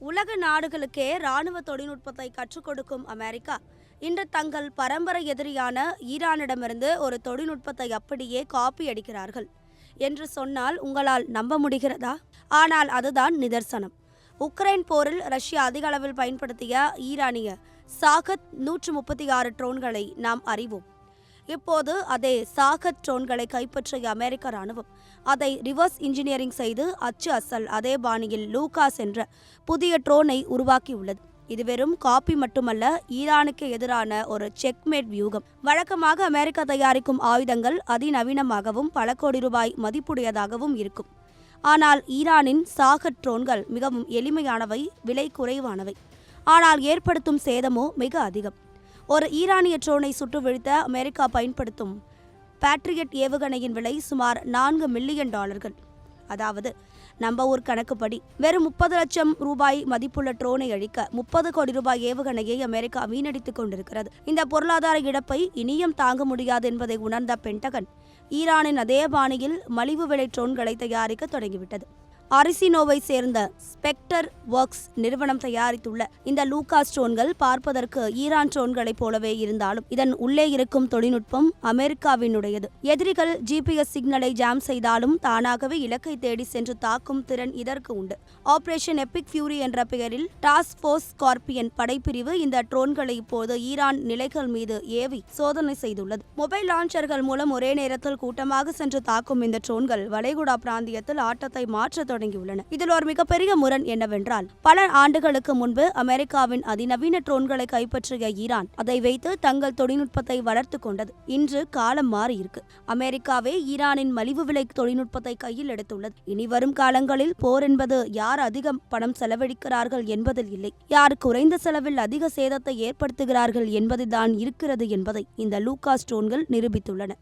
உலக நாடுகளுக்கே இராணுவ தொழில்நுட்பத்தை கற்றுக் கொடுக்கும் அமெரிக்கா இன்று தங்கள் பரம்பரை எதிரியான ஈரானிடமிருந்து ஒரு தொழில்நுட்பத்தை அப்படியே காப்பி அடிக்கிறார்கள் என்று சொன்னால் உங்களால் நம்ப முடிகிறதா? ஆனால் அதுதான் நிதர்சனம். உக்ரைன் போரில் ரஷ்யா அதிக அளவில் பயன்படுத்திய ஈரானிய சாகத் 136 ட்ரோன்களை நாம் அறிவோம். இப்போது அதே சாகத் ட்ரோன்களை கைப்பற்றிய அமெரிக்க ராணுவம் அதை ரிவர்ஸ் இன்ஜினியரிங் செய்து அச்சு அசல் அதே பாணியில் லூகாஸ் என்ற புதிய ட்ரோனை உருவாக்கியுள்ளது. இது வெறும் காப்பி மட்டுமல்ல, ஈரானுக்கு எதிரான ஒரு செக்மேட் வியூகம். வழக்கமாக அமெரிக்கா தயாரிக்கும் ஆயுதங்கள் அதிநவீனமாகவும் பல கோடி ரூபாய் மதிப்புடையதாகவும் இருக்கும். ஆனால் ஈரானின் சாகத் ட்ரோன்கள் மிகவும் எளிமையானவை, விலை குறைவானவை. ஆனால் ஏற்படுத்தும் சேதமோ மிக அதிகம். ஒரு ஈரானிய ட்ரோனை சுட்டு வீழ்த்த அமெரிக்கா பயன்படுத்தும் பேட்ரியட் ஏவுகணையின் விலை சுமார் $4 மில்லியன். அதாவது நம்ம ஊர் கணக்குப்படி வெறும் 30 லட்சம் ரூபாய் மதிப்புள்ள ட்ரோனை அழிக்க 30 கோடி ரூபாய் ஏவுகணையை அமெரிக்கா வீணடித்துக் கொண்டிருக்கிறது. இந்த பொருளாதார இழப்பை இனியும் தாங்க முடியாது என்பதை உணர்ந்த பென்டகன் ஈரானின் அதே பாணியில் மலிவு விலை ட்ரோன்களை தயாரிக்க தொடங்கிவிட்டது. அரிசினோவை சேர்ந்த ஸ்பெக்டர் ஒர்க்ஸ் நிறுவனம் தயாரித்துள்ள இந்த லூகாஸ் ட்ரோன்கள் பார்ப்பதற்கு ஈரான் ட்ரோன்களைப் போலவே இருந்தாலும் இதன் உள்ளே இருக்கும் தொழில்நுட்பம் அமெரிக்காவினுடையது. எதிரிகள் GPS சிக்னலை ஜாம் செய்தாலும் தானாகவே இலக்கை தேடி சென்று தாக்கும் திறன் இதற்கு உண்டு. ஆபரேஷன் எபிக் ஃபியூரி என்ற பெயரில் டாஸ்க் ஃபோர்ஸ் ஸ்கார்பியன் படைப்பிரிவு இந்த ட்ரோன்களை இப்போது ஈரான் நிலைகள் மீது ஏவி சோதனை செய்துள்ளது. மொபைல் லான்ச்சர்கள் மூலம் ஒரே நேரத்தில் கூட்டமாக சென்று தாக்கும் இந்த ட்ரோன்கள் வளைகுடா பிராந்தியத்தில் ஆட்டத்தை மாற்ற தொடங்கியுள்ளன. இதில் ஒரு மிகப்பெரிய முரண் என்னவென்றால், பல ஆண்டுகளுக்கு முன்பு அமெரிக்காவின் அதிநவீன ட்ரோன்களை கைப்பற்றிய ஈரான் அதை வைத்து தங்கள் தொழில்நுட்பத்தை வளர்த்துக் கொண்டது. இன்று காலம் மாறி இருக்கு. அமெரிக்காவே ஈரானின் மலிவு விலை தொழில்நுட்பத்தை கையில் எடுத்துள்ளது. இனி வரும் காலங்களில் போர் என்பது யார் அதிக பணம் செலவழிக்கிறார்கள் என்பதில் இல்லை, யார் குறைந்த செலவில் அதிக சேதத்தை ஏற்படுத்துகிறார்கள் என்பதுதான் இருக்கிறது என்பதை இந்த லூகாஸ் ட்ரோன்கள் நிரூபித்துள்ளன.